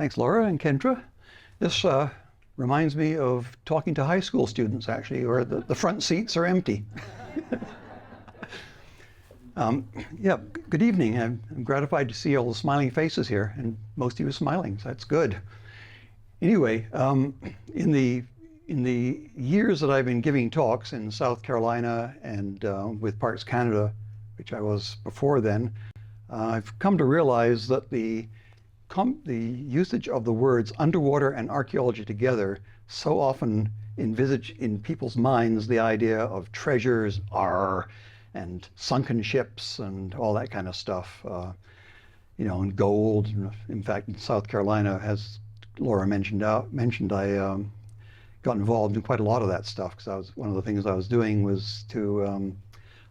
Thanks, Laura and Kendra. This reminds me of talking to high school students, actually, where the front seats are empty. Yeah, good evening. I'm gratified to see all the smiling faces here, and most of you are smiling, so that's good. Anyway, in the years that I've been giving talks in South Carolina and with Parks Canada, which I was before then, I've come to realize that the usage of the words underwater and archaeology together so often envisage in people's minds the idea of treasures, and sunken ships and all that kind of stuff, and gold. In fact, in South Carolina, as Laura mentioned, I got involved in quite a lot of that stuff because one of the things I was doing was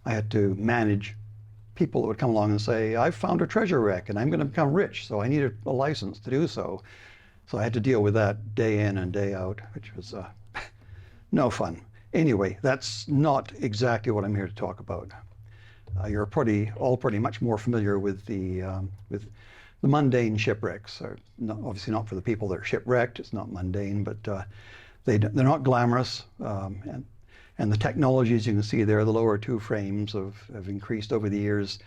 I had to manage people that would come along and say, I've found a treasure wreck and I'm going to become rich, so I needed a license to do so. So I had to deal with that day in and day out, which was no fun. Anyway, that's not exactly what I'm here to talk about. You're all pretty much more familiar with the mundane shipwrecks. Obviously not for the people that are shipwrecked, it's not mundane, but they're not glamorous. And the technologies you can see there, the lower two frames have increased over the years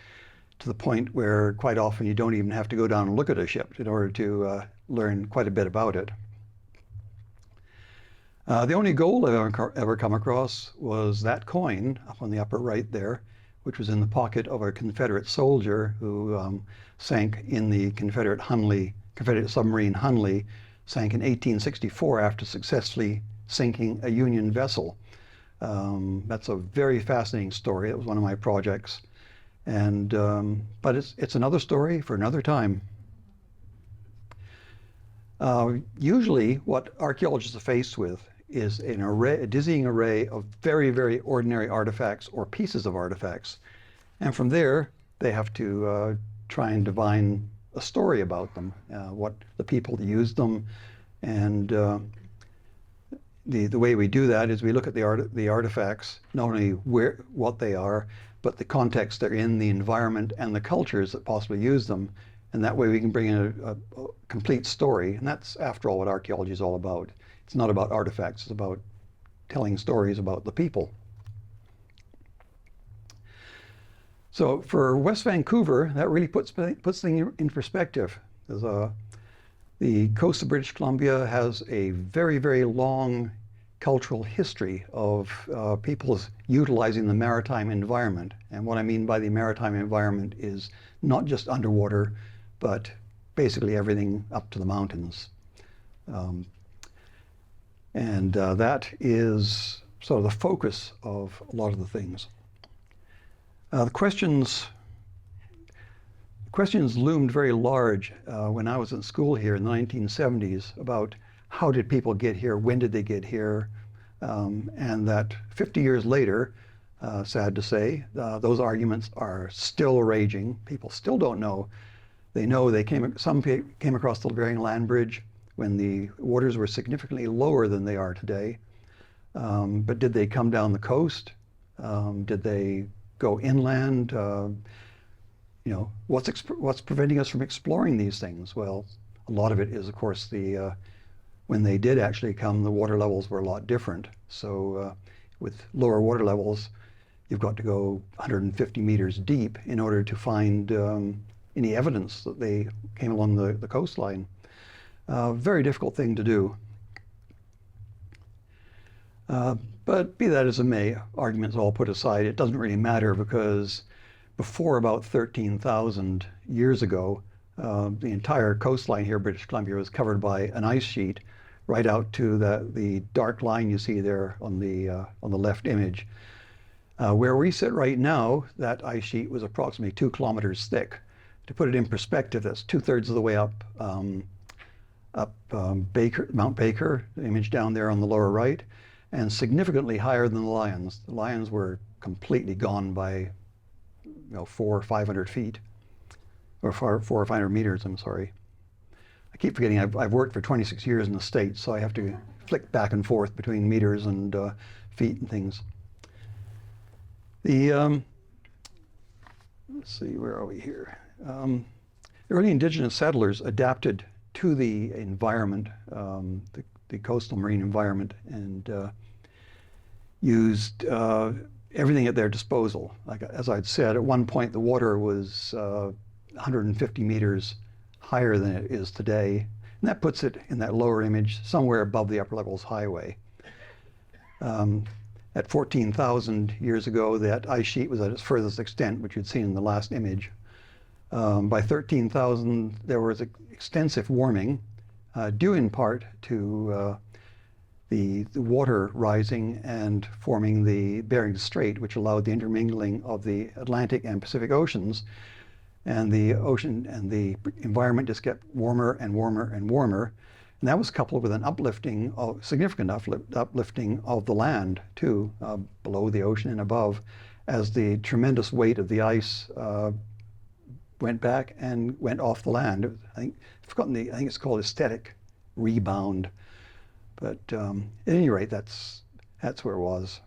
to the point where quite often you don't even have to go down and look at a ship in order to learn quite a bit about it. The only gold I've ever come across was that coin up on the upper right there, which was in the pocket of a Confederate soldier who sank in the Confederate submarine Hunley, sank in 1864 after successfully sinking a Union vessel. That's a very fascinating story. It was one of my projects, but it's another story for another time. Usually, what archaeologists are faced with is a dizzying array of very, very ordinary artifacts or pieces of artifacts, and from there they have to try and divine a story about them, what the people that used them, and the way we do that is we look at the artifacts, not only what they are, but the context they're in, the environment, and the cultures that possibly use them. And that way we can bring in a complete story. And that's, after all, what archaeology is all about. It's not about artifacts, it's about telling stories about the people. So for West Vancouver, that really puts things in perspective. The coast of British Columbia has a very, very long cultural history of people's utilizing the maritime environment. And what I mean by the maritime environment is not just underwater, but basically everything up to the mountains. That is sort of the focus of a lot of the things. The questions loomed very large when I was in school here in the 1970s about how did people get here, when did they get here, and that 50 years later, sad to say, those arguments are still raging. People still don't know. They know some came across the Bering Land Bridge when the waters were significantly lower than they are today. But did they come down the coast? Did they go inland? What's preventing us from exploring these things? Well, a lot of it is, of course, when they did actually come, the water levels were a lot different. So with lower water levels, you've got to go 150 meters deep in order to find any evidence that they came along the coastline. Very difficult thing to do. But be that as it may, arguments all put aside, it doesn't really matter because before about 13,000 years ago, the entire coastline here, British Columbia, was covered by an ice sheet right out to the dark line you see there on the left image. Where we sit right now, that ice sheet was approximately 2 kilometers thick. To put it in perspective, that's 2/3 of the way up Mount Baker, the image down there on the lower right, and significantly higher than the Lions. The Lions were completely gone by 400 or 500 feet, or 400 or 500 meters, I'm sorry. I keep forgetting I've worked for 26 years in the States, so I have to flick back and forth between meters and feet and things. Let's see, where are we here? Early indigenous settlers adapted to the environment, the coastal marine environment, and used everything at their disposal. Like as I'd said, at one point the water was 150 meters higher than it is today, and that puts it in that lower image somewhere above the upper levels highway. At 14,000 years ago, that ice sheet was at its furthest extent, which you'd seen in the last image. By 13,000, there was extensive warming, due in part to the water rising and forming the Bering Strait, which allowed the intermingling of the Atlantic and Pacific Oceans. And the ocean and the environment just kept warmer and warmer and warmer. And that was coupled with an significant uplifting of the land, too, below the ocean and above, as the tremendous weight of the ice went back and went off the land. I think it's called aesthetic rebound. But at any rate, that's where it was.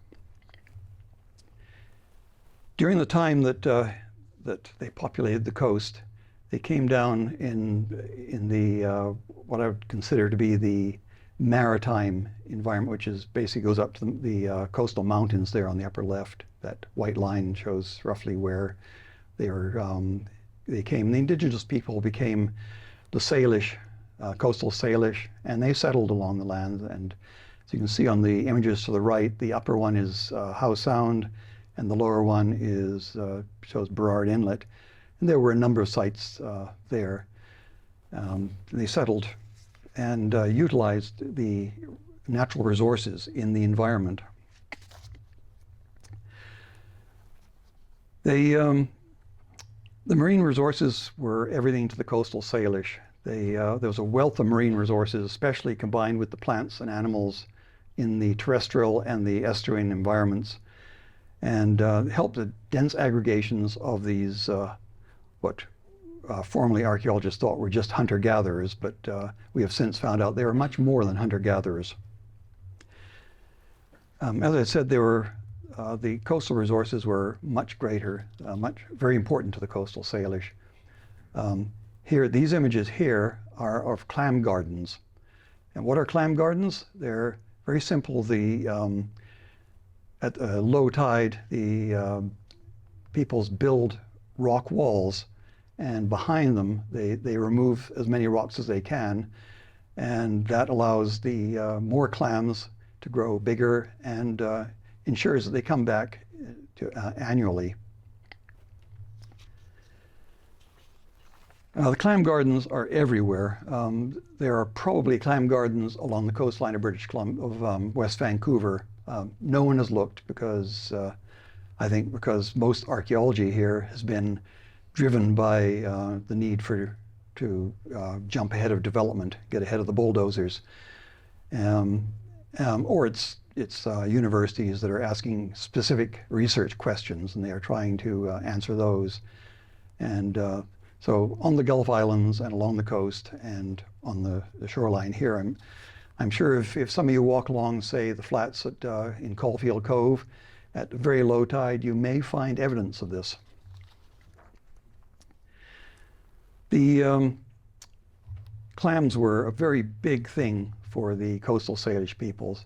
During the time that they populated the coast, they came down in the what I would consider to be the maritime environment, which is basically goes up to the coastal mountains there on the upper left. That white line shows roughly where they came. The indigenous people became the Salish, coastal Salish, and they settled along the land. And as you can see on the images to the right, the upper one is Howe Sound, and the lower one shows Burrard Inlet. And there were a number of sites there. They settled and utilized the natural resources in the environment. The marine resources were everything to the coastal Salish. There was a wealth of marine resources, especially combined with the plants and animals in the terrestrial and the estuarine environments, and helped the dense aggregations of these what formerly archaeologists thought were just hunter-gatherers, but we have since found out they were much more than hunter-gatherers. As I said, the coastal resources were much greater, very important to the coastal Salish. Here, these images here are of clam gardens. And what are clam gardens? They're very simple. At low tide, the peoples build rock walls, and behind them they remove as many rocks as they can, and that allows the more clams to grow bigger and ensures that they come back annually. The clam gardens are everywhere. There are probably clam gardens along the coastline of West Vancouver. No one has looked because I think because most archaeology here has been driven by the need to jump ahead of development, get ahead of the bulldozers, or it's universities that are asking specific research questions, and they are trying to answer those. And so on the Gulf Islands and along the coast and on the shoreline here, I'm sure if some of you walk along, say, the flats in Caulfield Cove at very low tide, you may find evidence of this. The clams were a very big thing for the coastal Salish peoples,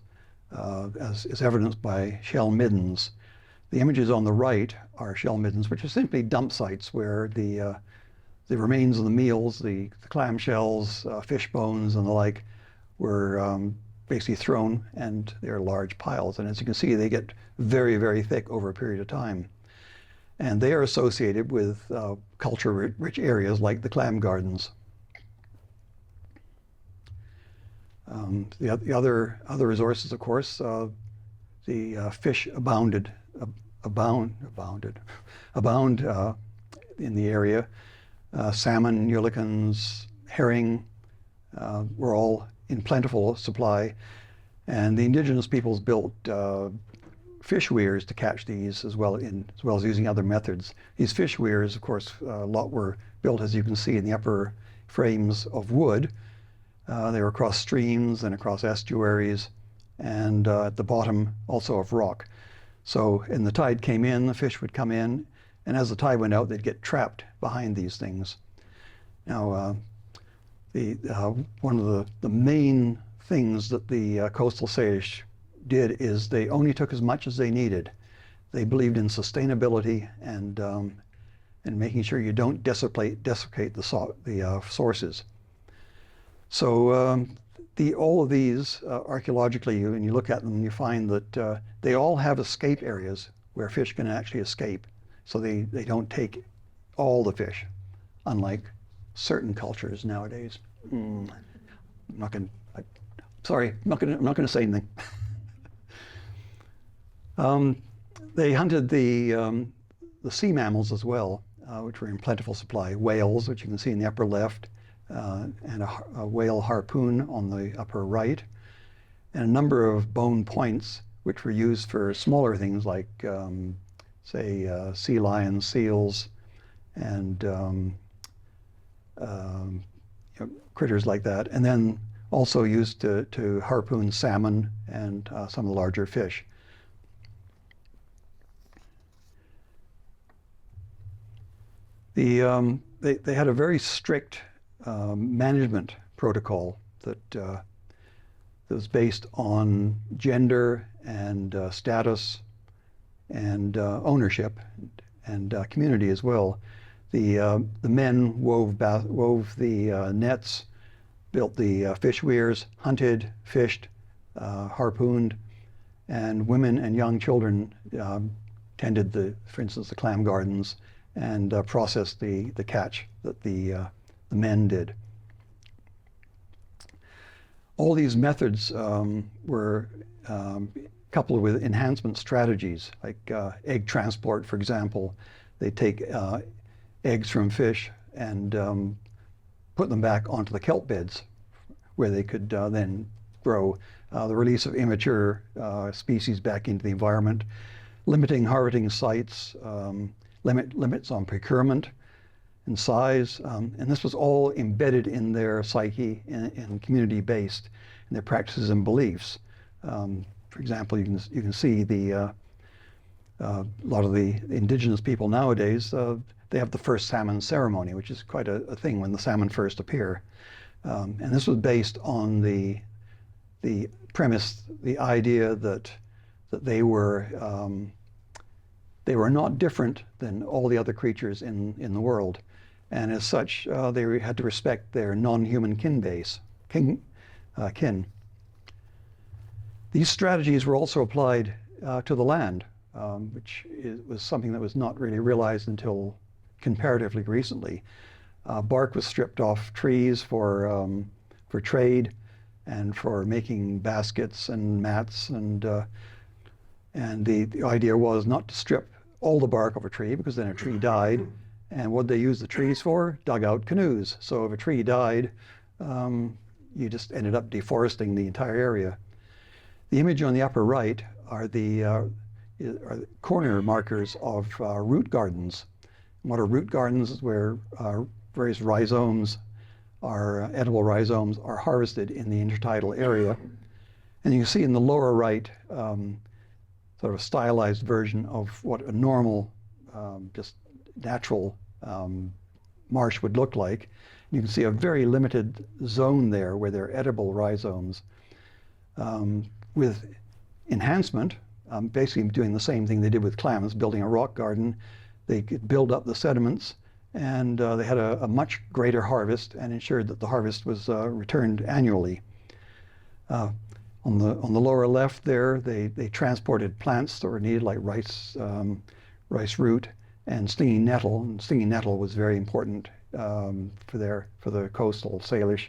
as is evidenced by shell middens. The images on the right are shell middens, which are simply dump sites where the remains of the meals, the clam shells, fish bones, and the like, were basically thrown, and they're large piles. And as you can see, they get very, very thick over a period of time. And they are associated with culture-rich areas like the clam gardens. The other resources, of course, the fish abound in the area. Salmon, eulachons, herring were all in plentiful supply, and the indigenous peoples built fish weirs to catch these as well as using other methods. These fish weirs, of course, a lot were built, as you can see, in the upper frames of wood. They were across streams and across estuaries, and at the bottom also of rock. So, and the tide came in, the fish would come in, and as the tide went out, they'd get trapped behind these things. Now, one of the main things that the coastal Salish did is they only took as much as they needed. They believed in sustainability and making sure you don't desiccate the sources. So all of these archaeologically, when you look at them, you find that they all have escape areas where fish can actually escape. So they don't take all the fish, unlike certain cultures nowadays. I'm not going to say anything. They hunted the sea mammals as well, which were in plentiful supply. Whales, which you can see in the upper left, and a whale harpoon on the upper right, and a number of bone points, which were used for smaller things like, say, sea lions, seals, and critters like that, and then also used to harpoon salmon and some of the larger fish. They had a very strict management protocol that was based on gender and status and ownership and community as well. The men wove the nets, built the fish weirs, hunted, fished, harpooned, and women and young children tended for instance, the clam gardens and processed the catch that the men did. All these methods were coupled with enhancement strategies, like egg transport, for example. They take eggs from fish and put them back onto the kelp beds where they could then grow. The release of immature species back into the environment, limiting harvesting sites, limits on procurement and size, and this was all embedded in their psyche and community-based in their practices and beliefs. For example, you can see a lot of the indigenous people nowadays, they have the first salmon ceremony, which is quite a thing when the salmon first appear. And this was based on the premise, the idea that they were not different than all the other creatures in the world. And as such, they had to respect their non-human kin. These strategies were also applied to the land, which was something that was not really realized until comparatively recently. Bark was stripped off trees for trade and for making baskets and mats, and the idea was not to strip all the bark of a tree, because then a tree died. And what they used the trees for? Dug out canoes. So if a tree died, you just ended up deforesting the entire area. The image on the upper right are the corner markers of root gardens. What are root gardens? Is where various rhizomes, edible rhizomes, are harvested in the intertidal area. And you can see in the lower right, sort of a stylized version of what a normal, just natural marsh would look like. You can see a very limited zone there where there are edible rhizomes. With enhancement, basically doing the same thing they did with clams, building a rock garden. They could build up the sediments, and they had a much greater harvest and ensured that the harvest was returned annually. On the lower left there, they transported plants that were needed, like rice root and stinging nettle. And stinging nettle was very important for the coastal Salish,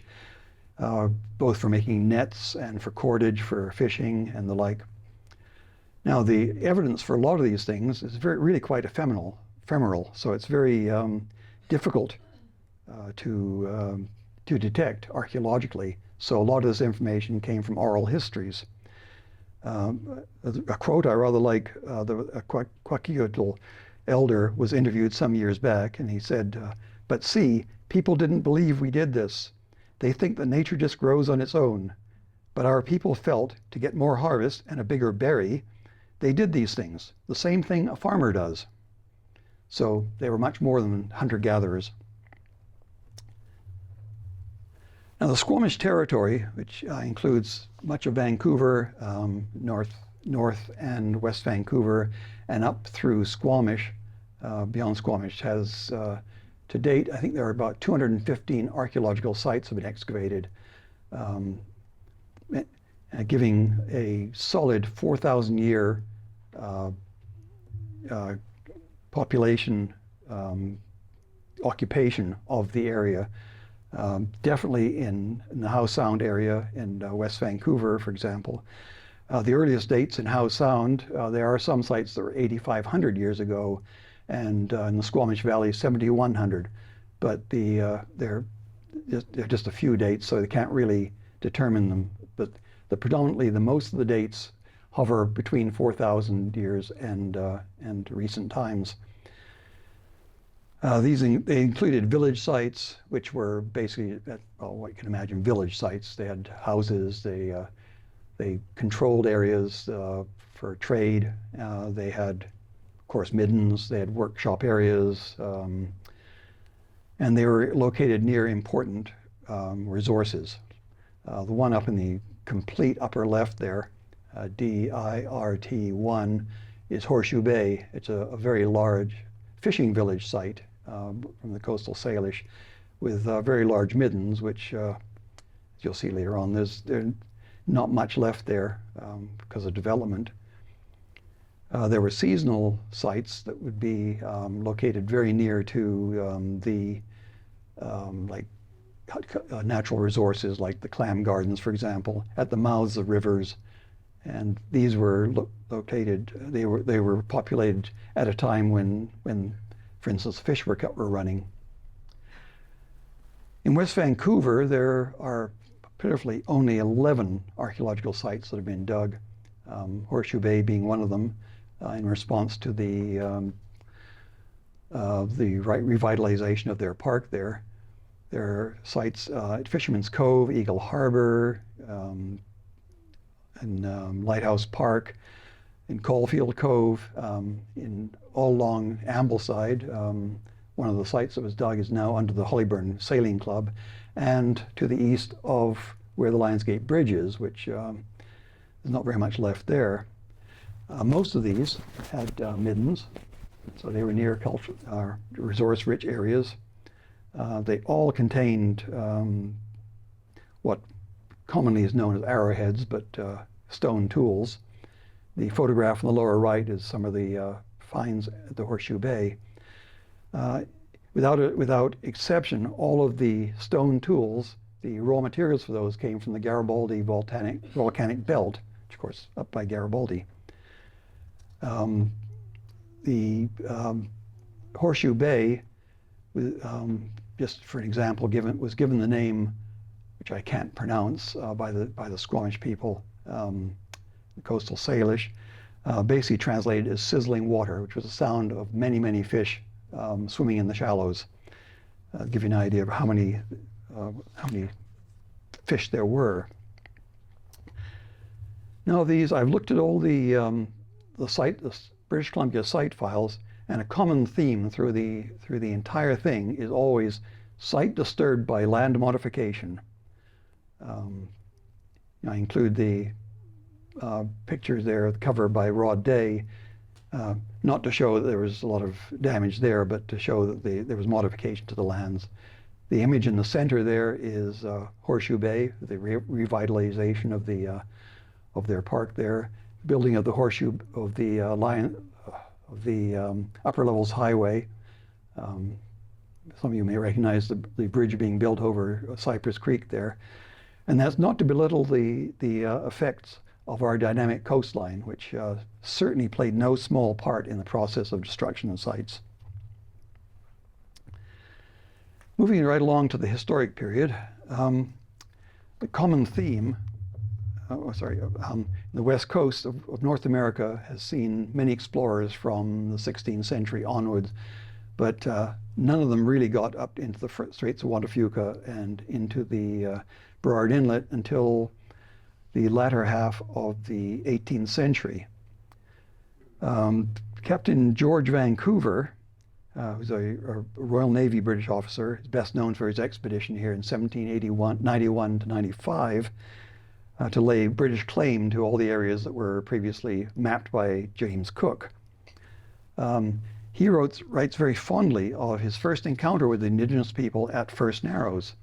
both for making nets and for cordage, for fishing and the like. Now, the evidence for a lot of these things is really quite ephemeral. So it's very difficult to detect archaeologically. So a lot of this information came from oral histories. A quote I rather like, a Kwakiutl elder was interviewed some years back, and he said, "But see, people didn't believe we did this. They think that nature just grows on its own. But our people felt, to get more harvest and a bigger berry, they did these things, the same thing a farmer does." So they were much more than hunter-gatherers. Now the Squamish Territory, which includes much of Vancouver, north and West Vancouver, and up through Squamish, beyond Squamish, has to date, I think there are about 215 archaeological sites have been excavated, giving a solid 4,000 year population occupation of the area. Definitely in the Howe Sound area in West Vancouver, for example. The earliest dates in Howe Sound, there are some sites that were 8,500 years ago, and in the Squamish Valley, 7,100. But they're just a few dates, so they can't really determine them. But predominantly, most of the dates hover between 4,000 years and recent times. They included village sites, which were basically, what you can imagine, village sites. They had houses, they controlled areas for trade. They had, of course, middens, they had workshop areas, and they were located near important resources. The one up in the complete upper left there, DIRT1, is Horseshoe Bay. It's a very large fishing village site from the coastal Salish, with very large middens, which as you'll see later on, there's not much left there because of development. There were seasonal sites that would be located very near to the natural resources, like the clam gardens, for example, at the mouths of rivers. And these were located, they were populated at a time when for instance, fish were running. In West Vancouver, there are pitifully only 11 archaeological sites that have been dug, Horseshoe Bay being one of them, in response to the revitalization of their park there. There are sites at Fisherman's Cove, Eagle Harbor, and Lighthouse Park, in Caulfield Cove, all along Ambleside. One of the sites that was dug is now under the Hollyburn Sailing Club, and to the east of where the Lionsgate Bridge is, which there's not very much left there. Most of these had middens, so they were near resource-rich areas. They all contained what commonly is known as arrowheads, but stone tools. The photograph on the lower right is some of the finds at the Horseshoe Bay. Without exception, all of the stone tools, the raw materials for those came from the Garibaldi volcanic belt, which of course up by Garibaldi. The Horseshoe Bay, just for an example, was given the name, which I can't pronounce, by the Squamish people, the coastal Salish, basically translated as sizzling water, which was the sound of many, many fish swimming in the shallows. Give you an idea of how many fish there were. Now I've looked at all the British Columbia site files, and a common theme through the entire thing is always site disturbed by land modification. I include the pictures there, the cover by Rod Day, not to show that there was a lot of damage there, but to show that there was modification to the lands. The image in the center there is Horseshoe Bay, the revitalization of their park there, building of the horseshoe of the Upper Levels Highway. Some of you may recognize the bridge being built over Cypress Creek there, and that's not to belittle the effects of our dynamic coastline, which certainly played no small part in the process of destruction of sites. Moving right along to the historic period, the common theme, the west coast of North America has seen many explorers from the 16th century onwards, but none of them really got up into the Straits of Juan de Fuca and into the Burrard Inlet until the latter half of the 18th century. Captain George Vancouver who's a Royal Navy British officer. He's best known for his expedition here in 1791 to 95 to lay British claim to all the areas that were previously mapped by James Cook. He writes very fondly of his first encounter with the indigenous people at First Narrows.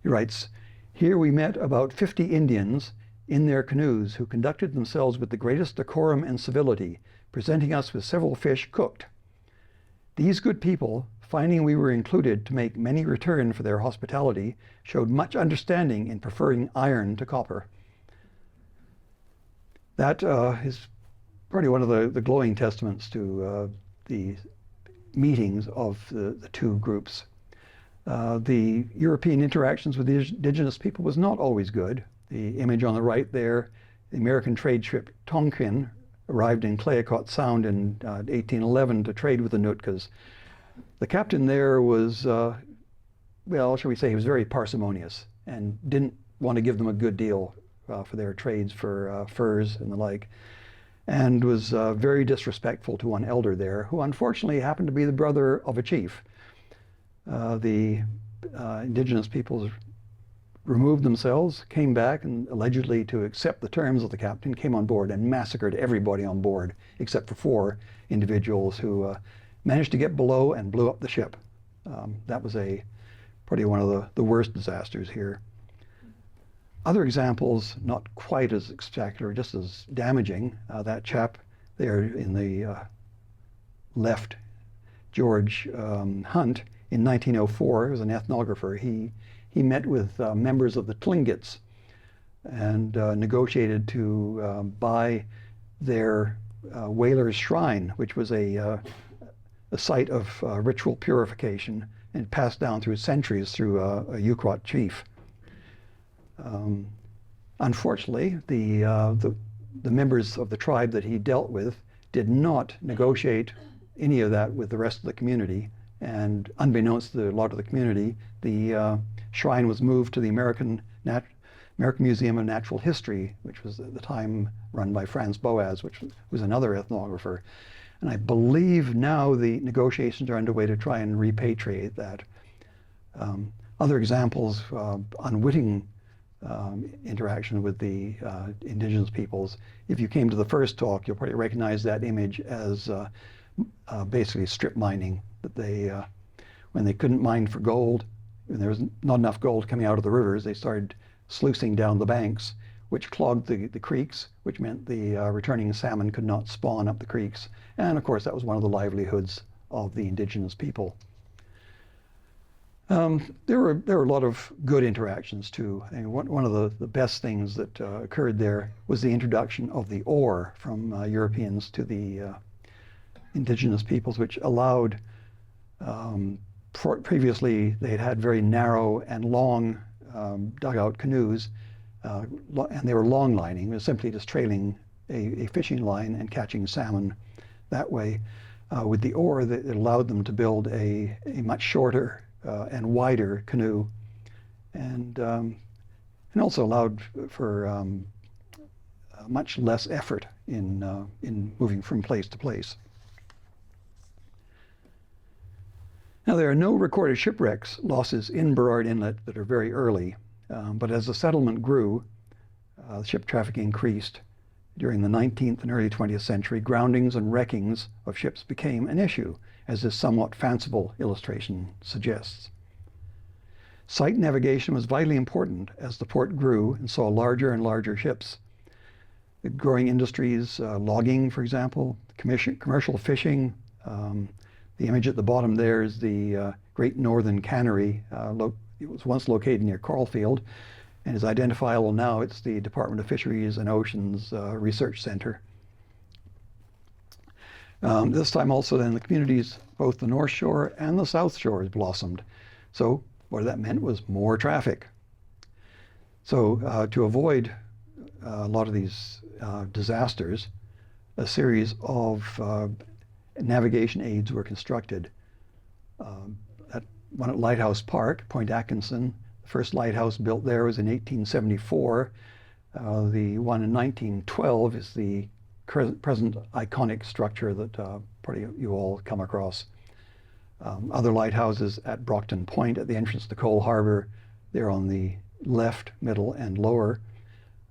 He writes, "Here we met about 50 Indians in their canoes who conducted themselves with the greatest decorum and civility, presenting us with several fish cooked. These good people, finding we were included to make many return for their hospitality, showed much understanding in preferring iron to copper." That is probably one of the glowing testaments to the meetings of the two groups. The European interactions with the indigenous people was not always good. The image on the right there, the American trade ship Tonquin arrived in Clayoquot Sound in 1811 to trade with the Nootkas. The captain there was, well, shall we say, he was very parsimonious and didn't want to give them a good deal for their trades for furs and the like, and was very disrespectful to one elder there, who unfortunately happened to be the brother of a chief. The indigenous peoples removed themselves, came back, and allegedly to accept the terms of the captain, came on board and massacred everybody on board, except for 4 individuals who managed to get below and blew up the ship. That was probably one of the worst disasters here. Other examples, not quite as spectacular, just as damaging. That chap there in the left, George Hunt, in 1904, he was an ethnographer. He met with members of the Tlingits and negotiated to buy their whaler's shrine, which was a site of ritual purification and passed down through centuries through a Yukwat chief. Unfortunately, the members of the tribe that he dealt with did not negotiate any of that with the rest of the community, and unbeknownst to a lot of the community, the shrine was moved to the American Museum of Natural History, which was at the time run by Franz Boas, which was another ethnographer. And I believe now the negotiations are underway to try and repatriate that. Other examples, unwitting interaction with the indigenous peoples. If you came to the first talk, you'll probably recognize that image as basically strip mining. That they, when they couldn't mine for gold, when there was not enough gold coming out of the rivers, they started sluicing down the banks, which clogged the creeks, which meant the returning salmon could not spawn up the creeks. And of course, that was one of the livelihoods of the indigenous people. There were a lot of good interactions too. And one of the best things that occurred there was the introduction of the oar from Europeans to the indigenous peoples, which allowed, previously they had very narrow and long dugout canoes, and they were long lining. It was simply just trailing a fishing line and catching salmon that way. With the oar, it allowed them to build a much shorter and wider canoe, and also allowed for much less effort in moving from place to place. Now, there are no recorded shipwrecks losses in Burrard Inlet that are very early, but as the settlement grew, ship traffic increased. During the 19th and early 20th century, groundings and wreckings of ships became an issue, as this somewhat fanciful illustration suggests. Sight navigation was vitally important as the port grew and saw larger and larger ships. The growing industries, logging, for example, commercial fishing. The image at the bottom there is the Great Northern Cannery. It was once located near Caulfield and is identifiable now. It's the Department of Fisheries and Oceans Research Center. This time also then the communities, both the North Shore and the South Shore, blossomed. So what that meant was more traffic. So to avoid a lot of these disasters, a series of navigation aids were constructed. One at Lighthouse Park, Point Atkinson. The first lighthouse built there was in 1874. The one in 1912 is the present iconic structure that probably you all come across. Other lighthouses at Brockton Point at the entrance to Cole Harbour, there on the left, middle, and lower.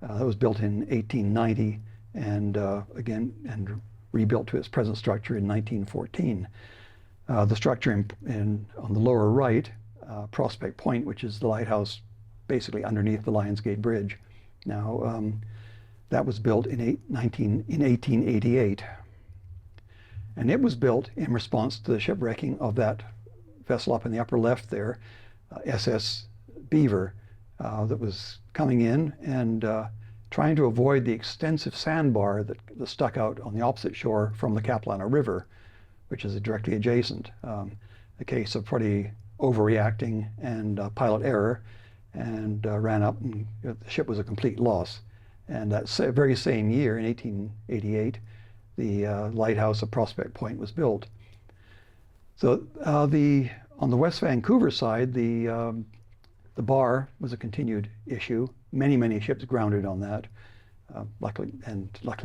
That was built in 1890 and again rebuilt to its present structure in 1914. The structure on the lower right, Prospect Point, which is the lighthouse basically underneath the Lions Gate Bridge. Now, that was built in 1888. And it was built in response to the shipwrecking of that vessel up in the upper left there, SS Beaver, that was coming in and trying to avoid the extensive sandbar that stuck out on the opposite shore from the Caplana River, which is directly adjacent. A case of pretty overreacting and pilot error, and ran up, and the ship was a complete loss. And that very same year, in 1888, the lighthouse of Prospect Point was built. So on the West Vancouver side, the bar was a continued issue. Many ships grounded on that. Luckily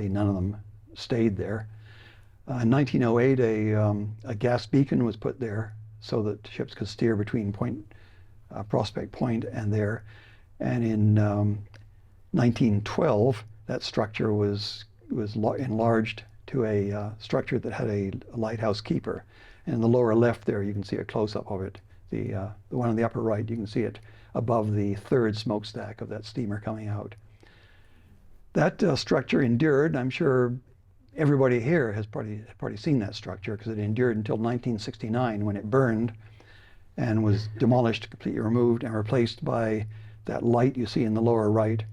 none of them stayed there. In 1908, a gas beacon was put there so that ships could steer between Prospect Point and there. And in 1912, that structure was enlarged to a structure that had a lighthouse keeper. And in the lower left there, you can see a close-up of it. The one on the upper right, you can see it above the third smokestack of that steamer coming out. That structure endured. I'm sure everybody here has probably seen that structure, because it endured until 1969, when it burned and was demolished, completely removed, and replaced by that light you see in the lower right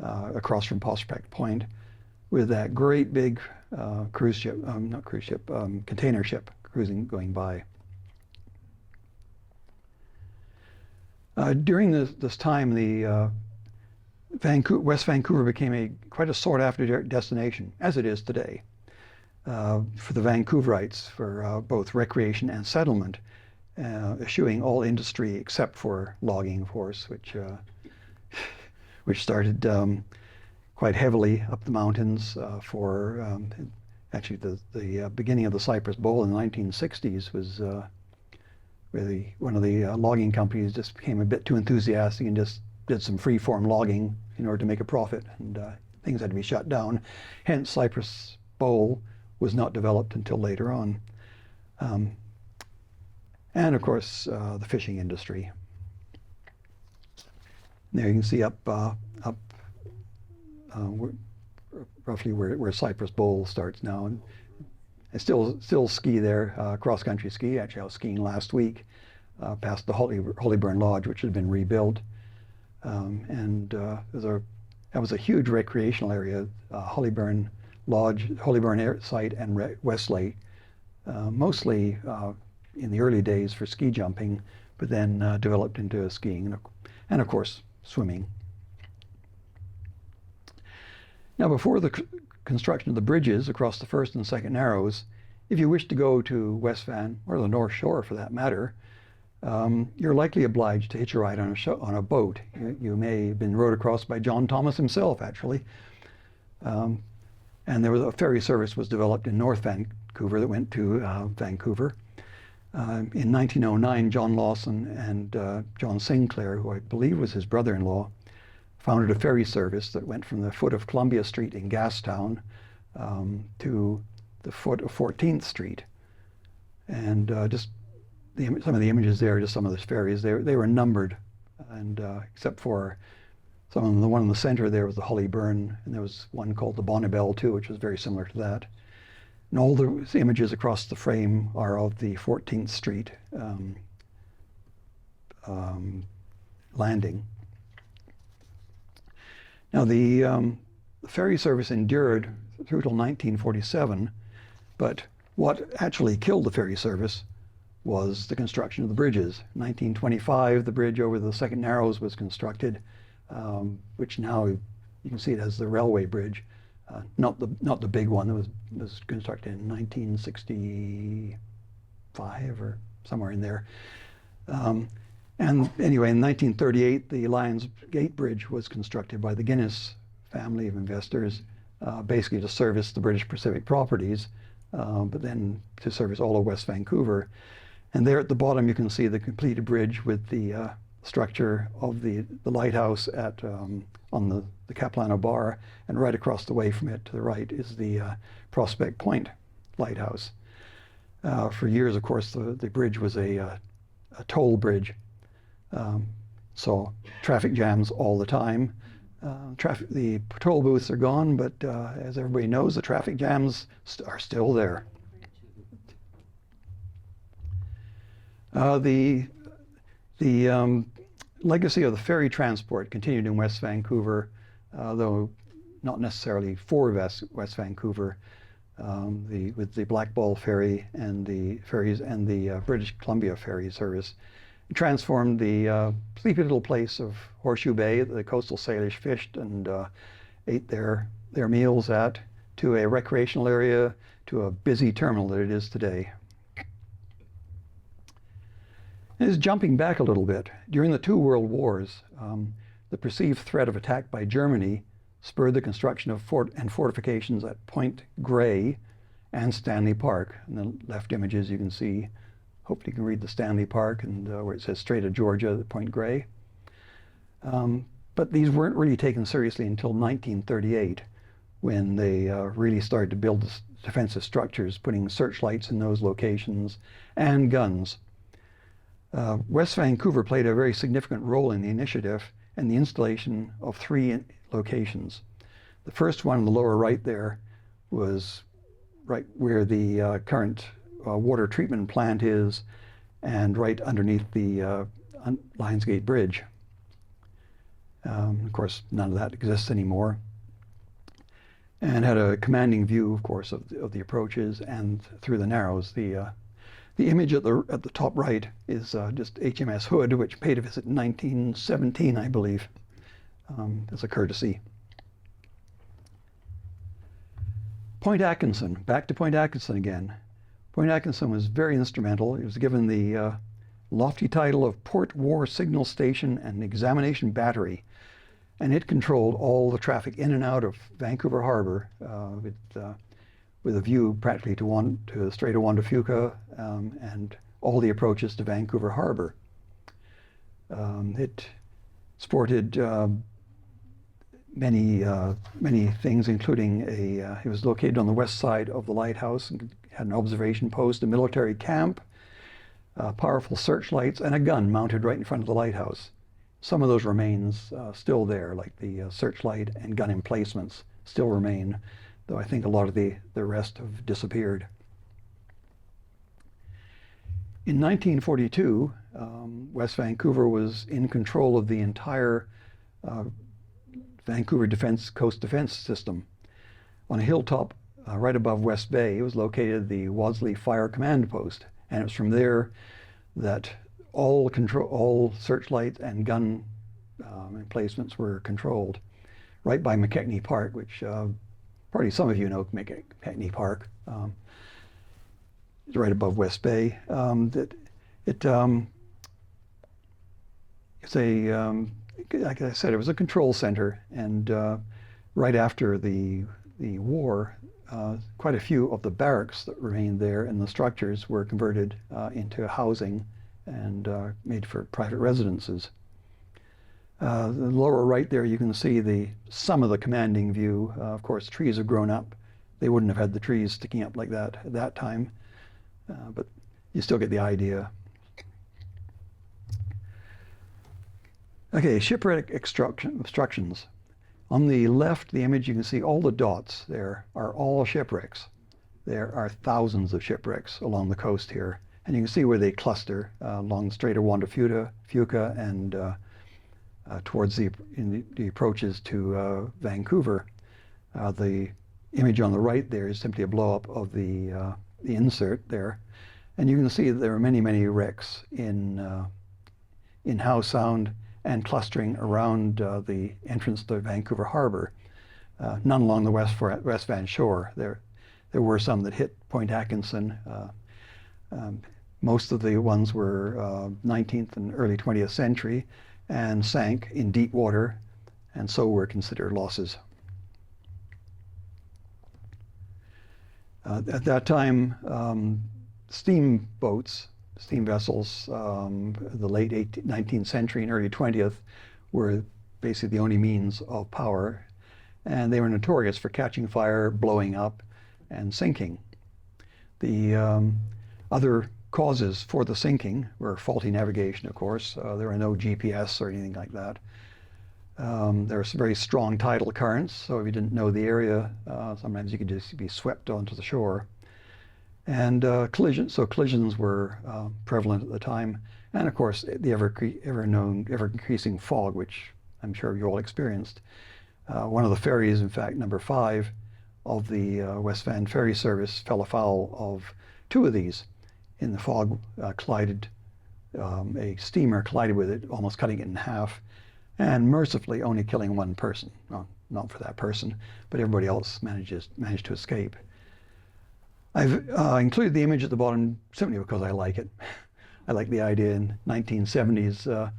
across from Prospect Point, with that great big container ship going by. During this time, the West Vancouver became quite a sought-after destination, as it is today, for the Vancouverites, for both recreation and settlement, eschewing all industry except for logging, of course, which started quite heavily up the mountains for actually the beginning of the Cypress Bowl in the 1960s was really one of the logging companies just became a bit too enthusiastic and just did some free-form logging in order to make a profit, and things had to be shut down. Hence, Cypress Bowl was not developed until later on. And of course, the fishing industry. There you can see up roughly where Cypress Bowl starts now. And I still ski there, cross-country ski. Actually, I was skiing last week past the Holyburn Lodge, which had been rebuilt. That was a huge recreational area, Holyburn Lodge, Holyburn site, and Westlake, mostly in the early days for ski jumping, but then developed into skiing and of course, swimming. Now, before the construction of the bridges across the first and second narrows, if you wish to go to West Van, or the North Shore for that matter, you're likely obliged to hitch a ride on a boat. You may have been rowed across by John Thomas himself, actually. And there was a ferry service was developed in North Vancouver that went to Vancouver. In 1909, John Lawson and John Sinclair, who I believe was his brother-in-law, founded a ferry service that went from the foot of Columbia Street in Gastown to the foot of 14th Street. And some of the images there, just some of those ferries, they were numbered, and except for some of them, the one in the center there was the Holyburn, and there was one called the Bonnibel too, which was very similar to that. And all the images across the frame are of the 14th Street landing. Now, the ferry service endured through till 1947, but what actually killed the ferry service was the construction of the bridges. In 1925, the bridge over the Second Narrows was constructed, which now you can see it as the railway bridge, not the big one that was constructed in 1965 or somewhere in there. And anyway, in 1938, the Lions Gate Bridge was constructed by the Guinness family of investors, basically to service the British Pacific properties, but then to service all of West Vancouver. And there at the bottom you can see the completed bridge with the structure of the lighthouse at on the Capilano Bar, and right across the way from it to the right is the Prospect Point lighthouse. For years, of course, the bridge was a toll bridge, so traffic jams all the time. The patrol booths are gone, but as everybody knows, the traffic jams are still there. The legacy of the ferry transport continued in West Vancouver, though not necessarily for West Vancouver. With the Black Ball ferry and the ferries and the British Columbia ferry service, it transformed the sleepy little place of Horseshoe Bay that the coastal sailors fished and ate their meals at, to a recreational area, to a busy terminal that it is today. It is jumping back a little bit. During the two world wars, the perceived threat of attack by Germany spurred the construction of fortifications at Point Grey and Stanley Park. In the left images you can see, hopefully you can read the Stanley Park, and where it says Strait of Georgia, the Point Grey. But these weren't really taken seriously until 1938, when they really started to build defensive structures, putting searchlights in those locations and guns. West Vancouver played a very significant role in the initiative and the installation of three locations. The first one in the lower right there was right where the current water treatment plant is, and right underneath the Lions Gate Bridge. Of course, none of that exists anymore. And had a commanding view, of course, of the approaches and through the Narrows. The image at the top right is just HMS Hood, which paid a visit in 1917, I believe, as a courtesy. Point Atkinson, back to Point Atkinson again. Point Atkinson was very instrumental. He was given the lofty title of Port War Signal Station and Examination Battery, and it controlled all the traffic in and out of Vancouver Harbor with a view practically to the Strait of Juan de Fuca and all the approaches to Vancouver Harbor. It sported many things, including it was located on the west side of the lighthouse and had an observation post, a military camp, powerful searchlights, and a gun mounted right in front of the lighthouse. Some of those remains still there, like the searchlight and gun emplacements still remain, though I think a lot of the rest have disappeared. In 1942, West Vancouver was in control of the entire Vancouver Coast Defense System. On a hilltop right above West Bay was located the Wadsley Fire Command Post, and it was from there that all searchlight and gun emplacements were controlled, right by McKechnie Park, which probably some of you know McKechnie Park. It's right above West Bay. Like I said, it was a control center, and right after the war, quite a few of the barracks that remained there and the structures were converted into housing and made for private residences. The lower right there, you can see some of the commanding view. Of course, trees have grown up. They wouldn't have had the trees sticking up like that at that time, but you still get the idea. Okay, shipwreck obstructions. On the left, the image, you can see all the dots there are all shipwrecks. There are thousands of shipwrecks along the coast here, and you can see where they cluster along the Strait of Juan de Fuca and towards the approaches to Vancouver. The image on the right there is simply a blow-up of the insert there, and you can see that there are many wrecks in Howe Sound and clustering around the entrance to Vancouver Harbor. None along the West Van shore. There were some that hit Point Atkinson. Most of the ones were 19th and early 20th century and sank in deep water, and so were considered losses. At that time, steamboats steam vessels, the late 19th century and early 20th, were basically the only means of power. And they were notorious for catching fire, blowing up, and sinking. The other causes for the sinking were faulty navigation, of course. There were no GPS or anything like that. There were some very strong tidal currents, so if you didn't know the area, sometimes you could just be swept onto the shore. And collisions were prevalent at the time. And of course, the ever-increasing fog, which I'm sure you all experienced. One of the ferries, in fact, number 5 of the West Van ferry service, fell afoul of 2 of these in the fog. A steamer collided with it, almost cutting it in half, and mercifully only killing 1 person. Well, not for that person, but everybody else managed to escape. I've included the image at the bottom simply because I like it. I like the idea in 1970s,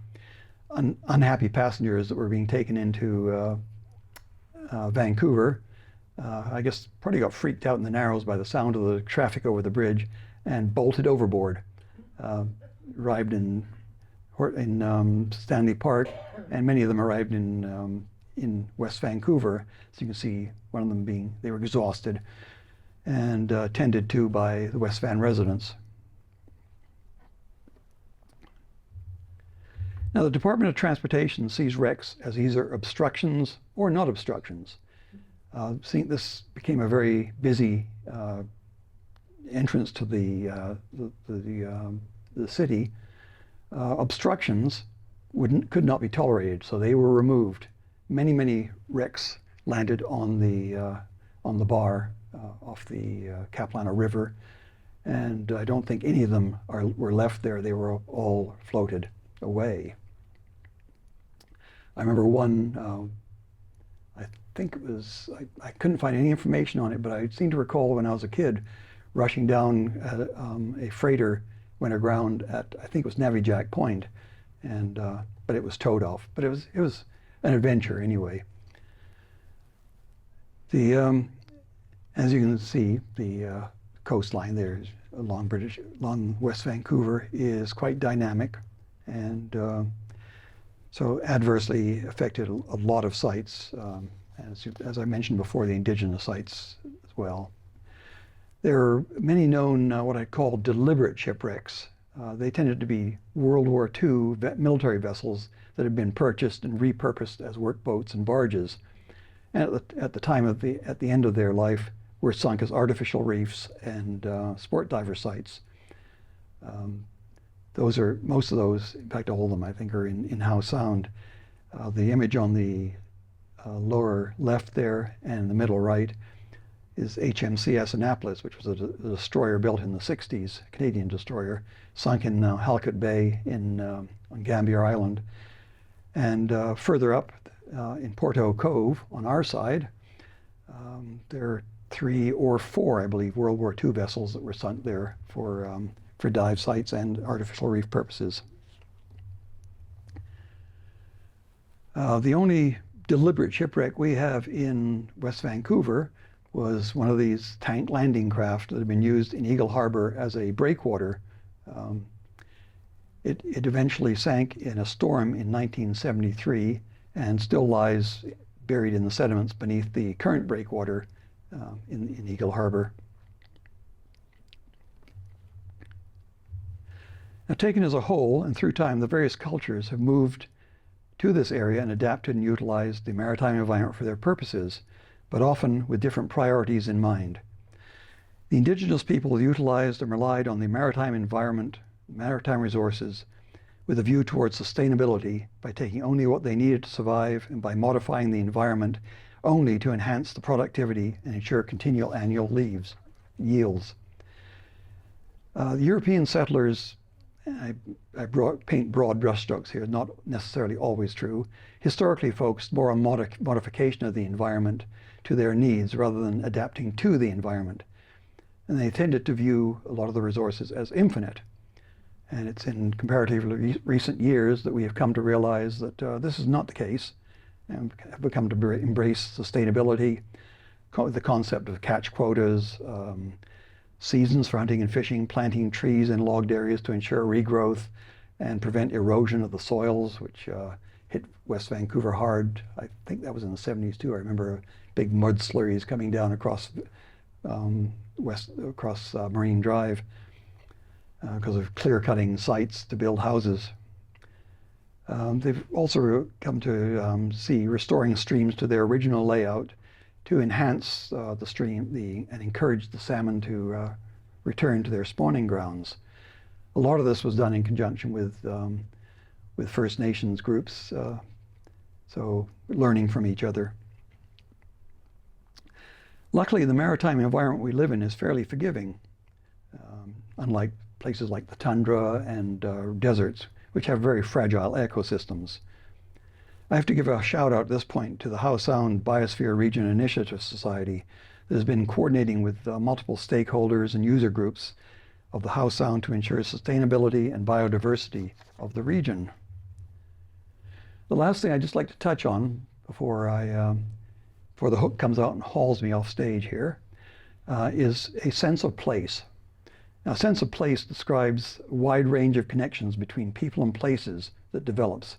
unhappy passengers that were being taken into Vancouver, I guess probably got freaked out in the Narrows by the sound of the traffic over the bridge and bolted overboard. Arrived in Stanley Park, and many of them arrived in West Vancouver. So you can see one of them they were exhausted and tended to by the West Van residents. Now, the Department of Transportation sees wrecks as either obstructions or not obstructions. This became a very busy entrance to the city. Obstructions could not be tolerated, so they were removed. Many wrecks landed on the bar off the Caplana River, and I don't think any of them were left there. They were all floated away. I remember one, I think it was, I couldn't find any information on it, but I seem to recall when I was a kid rushing down a freighter went aground at, I think it was Navijack Point, and but it was towed off. But it was an adventure anyway. As you can see, the coastline there along West Vancouver is quite dynamic, and so adversely affected a lot of sites, as I mentioned before, the indigenous sites as well. There are many known what I call deliberate shipwrecks. They tended to be World War II military vessels that had been purchased and repurposed as workboats and barges, and at the end of their life were sunk as artificial reefs and sport diver sites. Most of those, in fact all of them I think, are in Howe Sound. The image on the lower left there and the middle right is HMCS Annapolis, which was a destroyer built in the 60s, a Canadian destroyer, sunk in Halkett Bay on Gambier Island. And further up in Porto Cove on our side, there are 3 or 4, I believe, World War II vessels that were sunk there for dive sites and artificial reef purposes. The only deliberate shipwreck we have in West Vancouver was one of these tank landing craft that had been used in Eagle Harbor as a breakwater. It eventually sank in a storm in 1973 and still lies buried in the sediments beneath the current breakwater in Eagle Harbor. Now, taken as a whole and through time, the various cultures have moved to this area and adapted and utilized the maritime environment for their purposes, but often with different priorities in mind. The indigenous people utilized and relied on the maritime environment, maritime resources, with a view towards sustainability by taking only what they needed to survive and by modifying the environment only to enhance the productivity and ensure continual annual yields. The European settlers, I paint broad brushstrokes here, not necessarily always true, historically focused more on modification of the environment to their needs rather than adapting to the environment. And they tended to view a lot of the resources as infinite. And it's in comparatively recent years that we have come to realize that this is not the case, and have become to embrace sustainability, the concept of catch quotas, seasons for hunting and fishing, planting trees in logged areas to ensure regrowth and prevent erosion of the soils, which hit West Vancouver hard. I think that was in the 70s too. I remember big mud slurries coming down across Marine Drive because of clear-cutting sites to build houses. They've also come to see restoring streams to their original layout to enhance the stream and encourage the salmon to return to their spawning grounds. A lot of this was done in conjunction with First Nations groups, so learning from each other. Luckily, the maritime environment we live in is fairly forgiving, unlike places like the tundra and deserts, which have very fragile ecosystems. I have to give a shout out at this point to the Howe Sound Biosphere Region Initiative Society that has been coordinating with multiple stakeholders and user groups of the Howe Sound to ensure sustainability and biodiversity of the region. The last thing I'd just like to touch on before the hook comes out and hauls me off stage here is a sense of place. Now, a sense of place describes a wide range of connections between people and places that develops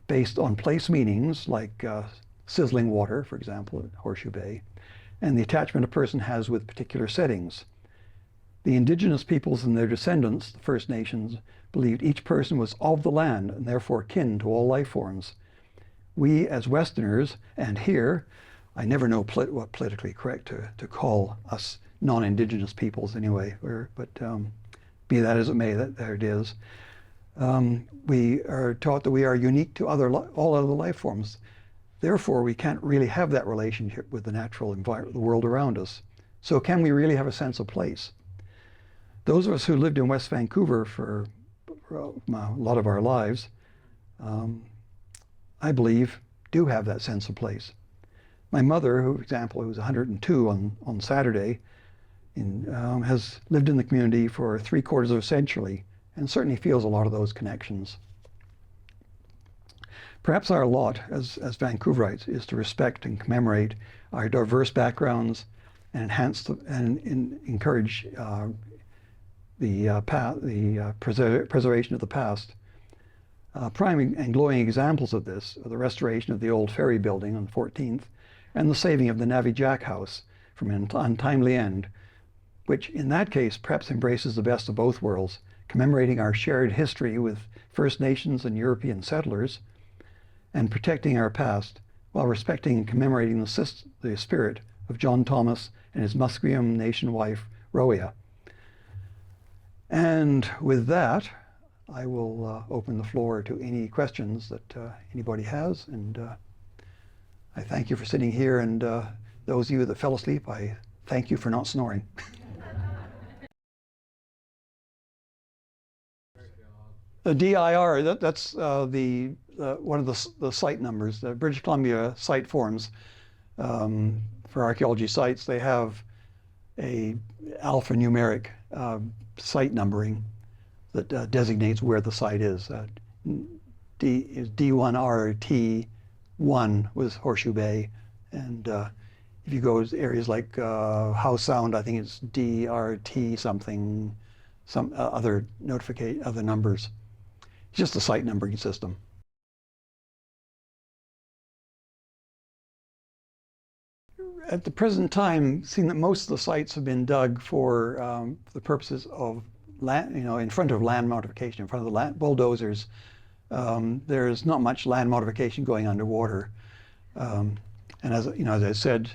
based on place meanings like sizzling water, for example, at Horseshoe Bay, and the attachment a person has with particular settings. The indigenous peoples and their descendants, the First Nations, believed each person was of the land and therefore kin to all life forms. We as Westerners, and here, I never know what politically correct to call us non-indigenous peoples anyway, but be that as it may, there it is. We are taught that we are unique to all other life forms. Therefore, we can't really have that relationship with the natural environment, the world around us. So can we really have a sense of place? Those of us who lived in West Vancouver for a lot of our lives, I believe, do have that sense of place. My mother, for example, who was 102 on Saturday, has lived in the community for 3/4 of a century and certainly feels a lot of those connections. Perhaps our lot as Vancouverites is to respect and commemorate our diverse backgrounds and enhance and encourage the preservation of the past. Prime and glowing examples of this are the restoration of the old ferry building on the 14th and the saving of the Navy Jack House from an untimely end, which in that case perhaps embraces the best of both worlds, commemorating our shared history with First Nations and European settlers, and protecting our past while respecting and commemorating the spirit of John Thomas and his Musqueam Nation wife, Roia. And with that, I will open the floor to any questions that anybody has, and I thank you for sitting here, and those of you that fell asleep, I thank you for not snoring. The DIR, that's one of the site numbers. The British Columbia site forms for archaeology sites, they have a alphanumeric site numbering that designates where the site is. D1RT1 was Horseshoe Bay, and if you go to areas like Howe Sound, I think it's DRT something, some other numbers. It's just a site numbering system. At the present time, seeing that most of the sites have been dug for the purposes of land, in front of land modification, in front of the bulldozers, there's not much land modification going underwater. And as I said,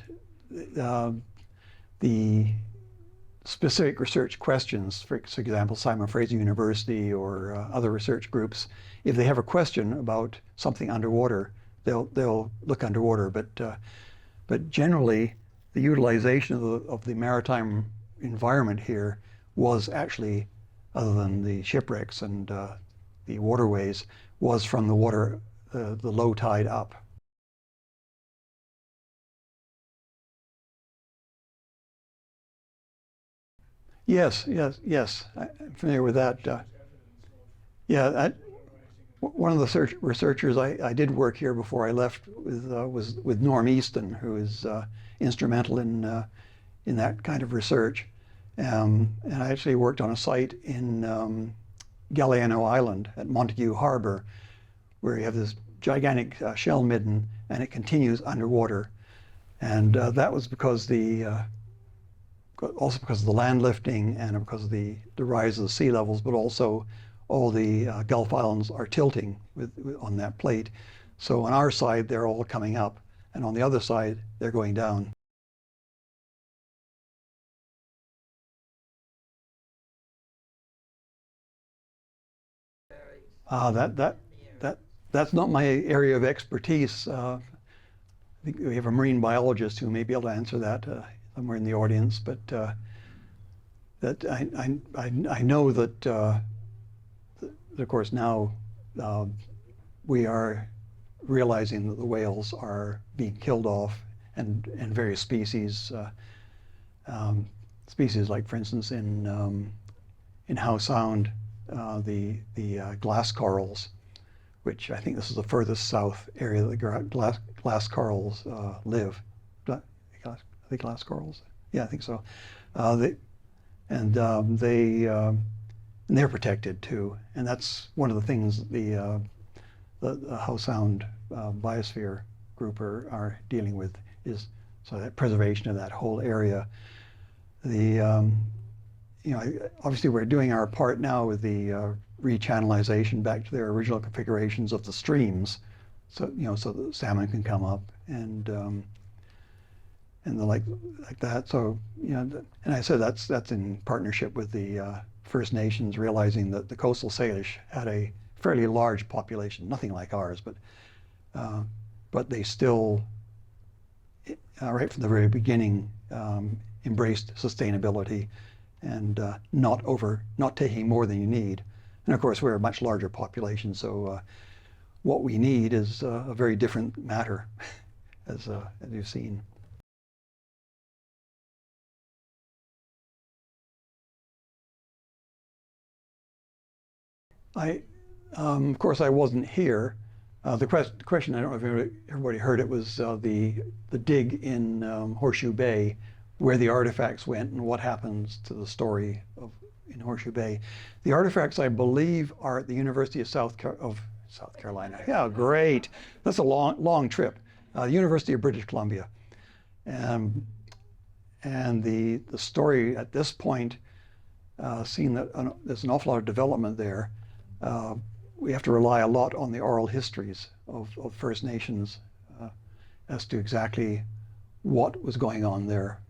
the specific research questions, for example, Simon Fraser University or other research groups, if they have a question about something underwater, they'll look underwater. But generally, the utilization of the maritime environment here was actually, other than the shipwrecks and the waterways, was from the water, the low tide up. Yes, I'm familiar with that. One of the researchers I did work here before I left was with Norm Easton, who is instrumental in that kind of research. And I actually worked on a site in Galiano Island at Montague Harbor, where you have this gigantic shell midden, and it continues underwater. And that was because also because of the land lifting and because of the rise of the sea levels, but also all the Gulf Islands are tilting on that plate. So on our side, they're all coming up, and on the other side, they're going down. That's not my area of expertise. I think we have a marine biologist who may be able to answer that somewhere in the audience. But that I know that, of course, now we are realizing that the whales are being killed off, and various species, species like, for instance, in Howe Sound, the glass corals, which I think this is the furthest south area that the glass corals live. Are they glass corals? Yeah, I think so. They're protected too, and that's one of the things the Howe Sound biosphere group are dealing with, is so that preservation of that whole area. Obviously we're doing our part now with the rechannelization back to their original configurations of the streams, so so the salmon can come up and the like that. So and I said that's in partnership with the First Nations, realizing that the coastal Salish had a fairly large population, nothing like ours, but they still, right from the very beginning, embraced sustainability and not taking more than you need. And of course, we're a much larger population, so what we need is a very different matter, as you've seen. Of course, I wasn't here. The question, I don't know if everybody heard it, was the dig in Horseshoe Bay, where the artifacts went and what happens to the story in Horseshoe Bay. The artifacts, I believe, are at the University of South Carolina. Yeah, great. That's a long trip. University of British Columbia. And the story at this point, seeing that there's an awful lot of development there, we have to rely a lot on the oral histories of First Nations as to exactly what was going on there.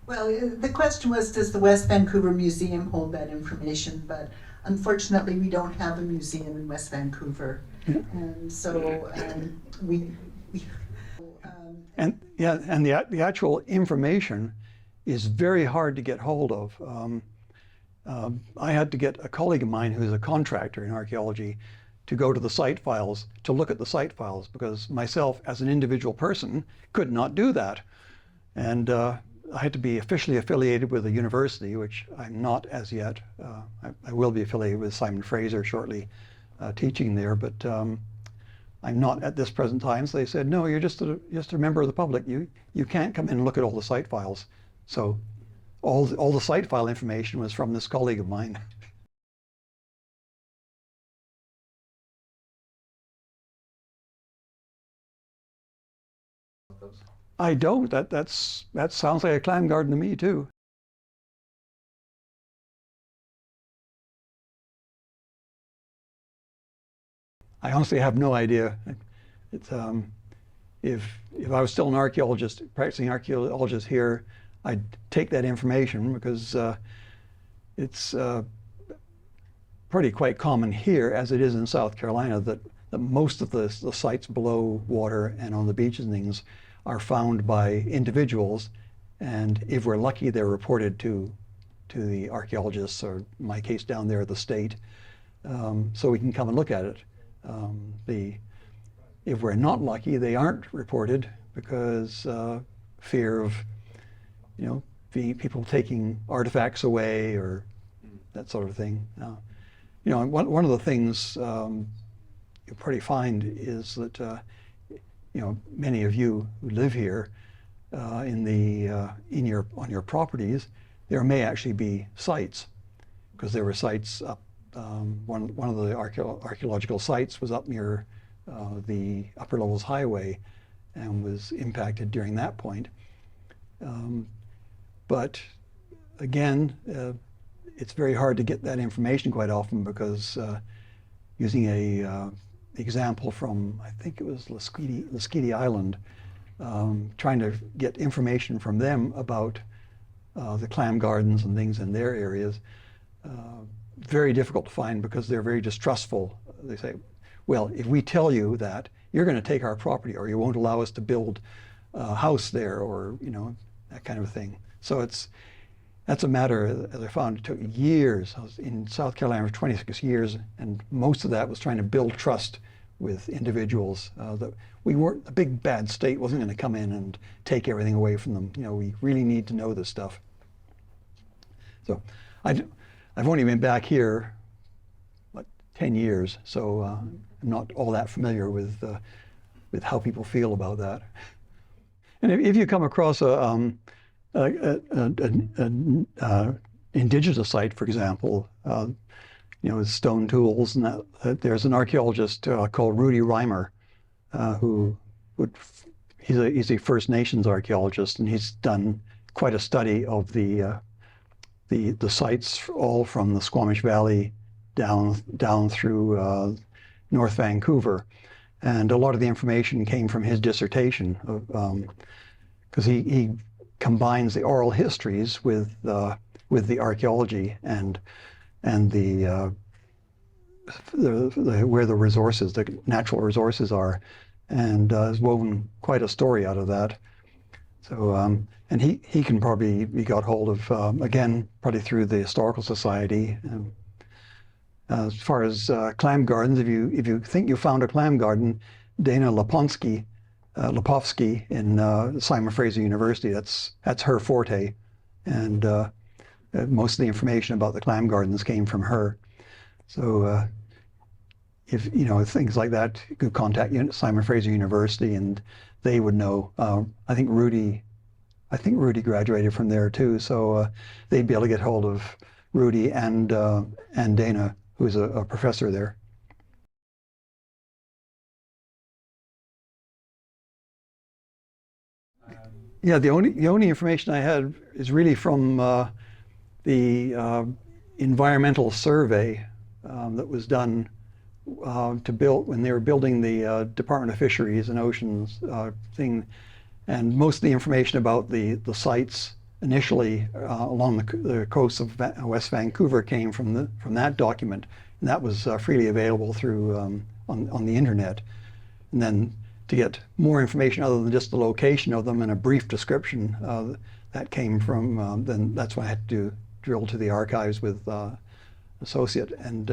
Well, the question was, does the West Vancouver Museum hold that information? But unfortunately, we don't have a museum in West Vancouver, and so and the actual information is very hard to get hold of. I had to get a colleague of mine who's a contractor in archaeology to go to the site files, to look at the site files, because myself as an individual person could not do that. And I had to be officially affiliated with a university, which I'm not as yet. I will be affiliated with Simon Fraser shortly, teaching there, but I'm not at this present time. So they said, no, you're just a member of the public. You can't come in and look at all the site files. So all the site file information was from this colleague of mine. I don't. That sounds like a clam garden to me too. I honestly have no idea. It's if I was still an archaeologist, practicing archaeologist here, I'd take that information, because it's pretty quite common here, as it is in South Carolina, that most of the sites below water and on the beaches and things are found by individuals, and if we're lucky, they're reported to the archaeologists, or in my case down there, the state, so we can come and look at it. If we're not lucky, they aren't reported because fear of people taking artifacts away or that sort of thing. One of the things you'll probably find is that many of you who live here on your properties, there may actually be sites, because there were sites up. One of the archaeological sites was up near the Upper Levels Highway, and was impacted during that point. But again, it's very hard to get that information quite often, because using a example from, I think it was Lasqueti Island, trying to get information from them about the clam gardens and things in their areas, very difficult to find, because they're very distrustful. They say, well, if we tell you that, you're going to take our property, or you won't allow us to build a house there, or that kind of thing. So that's a matter, as I found, it took years. I was in South Carolina for 26 years, and most of that was trying to build trust with individuals, that we weren't, a big bad state wasn't going to come in and take everything away from them. We really need to know this stuff. So I've only been back here, 10 years, so I'm not all that familiar with how people feel about that. And if you come across an indigenous site, for example, with stone tools, and there's an archaeologist called Rudy Reimer, he's a First Nations archaeologist, and he's done quite a study of the sites all from the Squamish Valley down through North Vancouver, and a lot of the information came from his dissertation, because he combines the oral histories with the archaeology and the where the resources, the natural resources are, and has woven quite a story out of that. So and he can probably be got hold of again, probably through the Historical Society. As far as clam gardens, if you think you found a clam garden, Dana Lipovsky in Simon Fraser University, that's her forte, and most of the information about the clam gardens came from her. So if things like that, you could contact Simon Fraser University, and they would know. I think Rudy graduated from there too, so they'd be able to get hold of Rudy and Dana, who's a professor there. Yeah, the only information I had is really from the environmental survey that was done to build when they were building the Department of Fisheries and Oceans thing, and most of the information about the sites initially along the coast of West Vancouver came from that document, and that was freely available through on the internet. And then to get more information other than just the location of them and a brief description, that came from, then that's when I had to drill to the archives with associate. And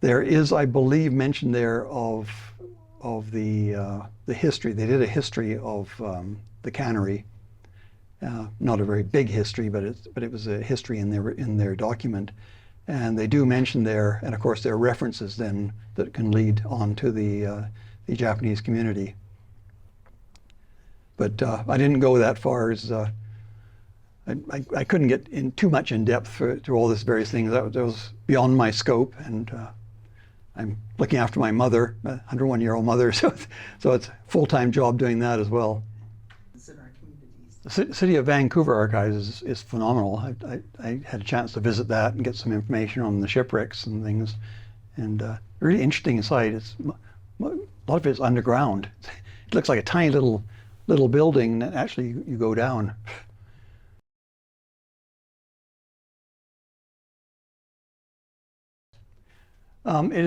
there is, I believe, mention there of the history. They did a history of the cannery. Not a very big history, but it was a history in their document. And they do mention there, and of course there are references then that can lead on to the Japanese community. But I didn't go that far. As I couldn't get in too much in depth through all these various things. That was beyond my scope, and I'm looking after my mother, 101-year-old mother, so it's a full-time job doing that as well. The City of Vancouver Archives is phenomenal. I had a chance to visit that and get some information on the shipwrecks and things, and really interesting site. A lot of it's underground. It looks like a tiny little building, and actually you go down. It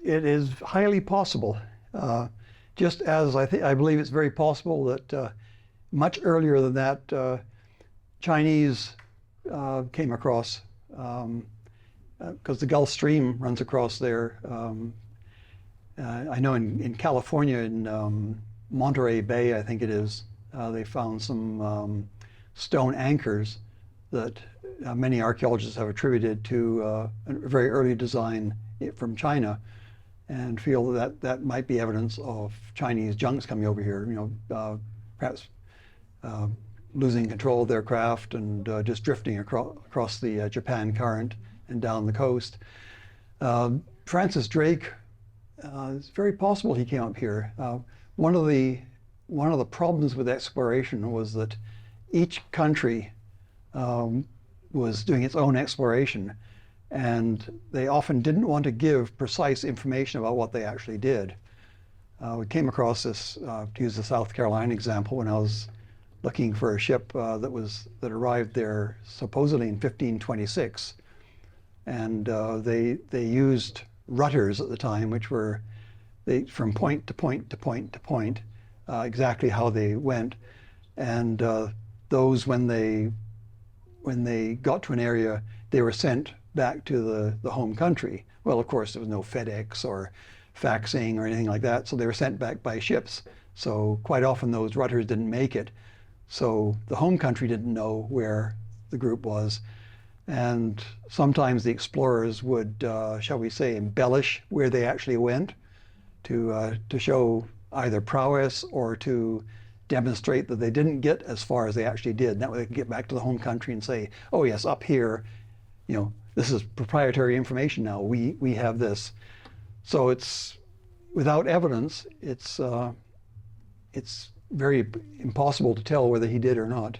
is highly possible. Just as I believe it's very possible that much earlier than that, Chinese came across, because the Gulf Stream runs across there. I know in California, in Monterey Bay, I think it is, they found some stone anchors that many archaeologists have attributed to a very early design from China, and feel that that might be evidence of Chinese junks coming over here. Perhaps losing control of their craft and just drifting across the Japan Current and down the coast. Francis Drake, it's very possible he came up here. One of the problems with exploration was that each country was doing its own exploration, and they often didn't want to give precise information about what they actually did. We came across this, to use the South Carolina example, when I was looking for a ship that arrived there supposedly in 1526, and they used rudders at the time, which were from point to point to point to point, exactly how they went, and those when they got to an area, they were sent back to the home country. Well, of course, there was no FedEx or faxing or anything like that, so they were sent back by ships. So quite often those rudders didn't make it. So the home country didn't know where the group was. And sometimes the explorers would, shall we say, embellish where they actually went to show either prowess or to demonstrate that they didn't get as far as they actually did. That way they could get back to the home country and say, oh yes, up here, you know, this is proprietary information now. We have this. So it's, without evidence, it's very impossible to tell whether he did or not.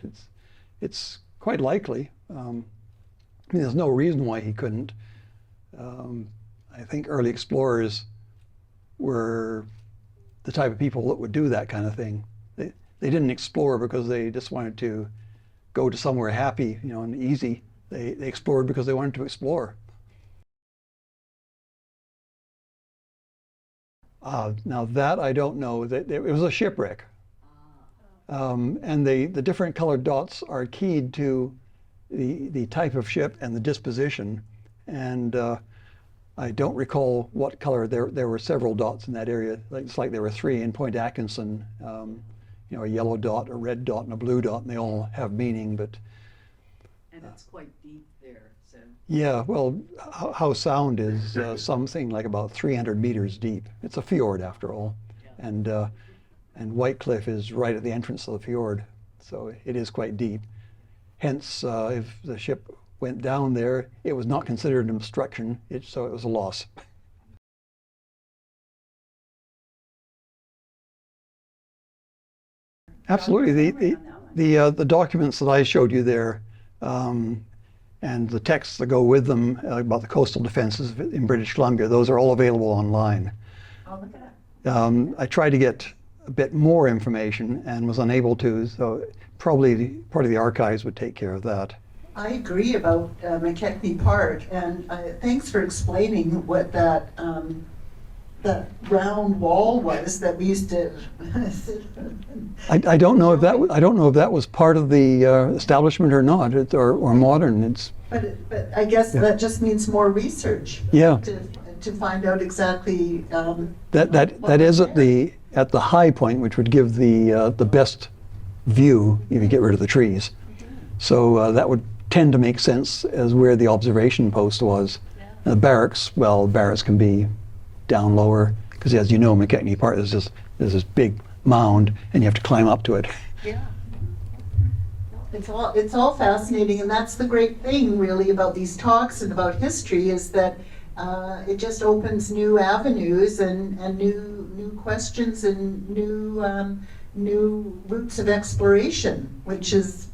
It's quite likely. I mean, there's no reason why he couldn't. I think early explorers were the type of people that would do that kind of thing. They didn't explore because they just wanted to go to somewhere happy, you know, and easy. They explored because they wanted to explore. Now that I don't know. It was a shipwreck. And the different colored dots are keyed to the type of ship and the disposition. And I don't recall what color. There were several dots in that area. It's like there were 3 in Point Atkinson. You know, a yellow dot, a red dot, and a blue dot, and they all have meaning. But and it's quite deep there. So yeah, well, Howe Sound is something like about 300 meters deep. It's a fjord after all, yeah. And White Cliff is right at the entrance of the fjord, so it is quite deep. Hence, if the ship went down there, it was not considered an obstruction, so it was a loss. Absolutely. The documents that I showed you there, and the texts that go with them about the coastal defenses in British Columbia, those are all available online. Oh, look at that. I tried to get a bit more information and was unable to, so probably part of the archives would take care of that. I agree about McKechnie Park, and thanks for explaining what that round wall was that we used to. I don't know if that was part of the establishment or not, or modern. But I guess that just means more research. Yeah. To find out exactly. That is at the high point, which would give the best view if you get rid of the trees. So that would tend to make sense as where the observation post was. Yeah. The barracks, well, barracks can be down lower, because as you know, McKechnie Park is just, there's this big mound and you have to climb up to it. Yeah. It's all fascinating, and that's the great thing really about these talks and about history, is that it just opens new avenues and new questions and new routes of exploration, which is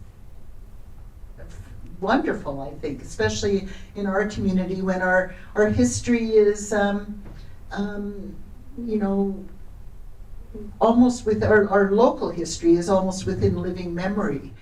wonderful, I think, especially in our community when our history is you know, almost with our local history is almost within living memory.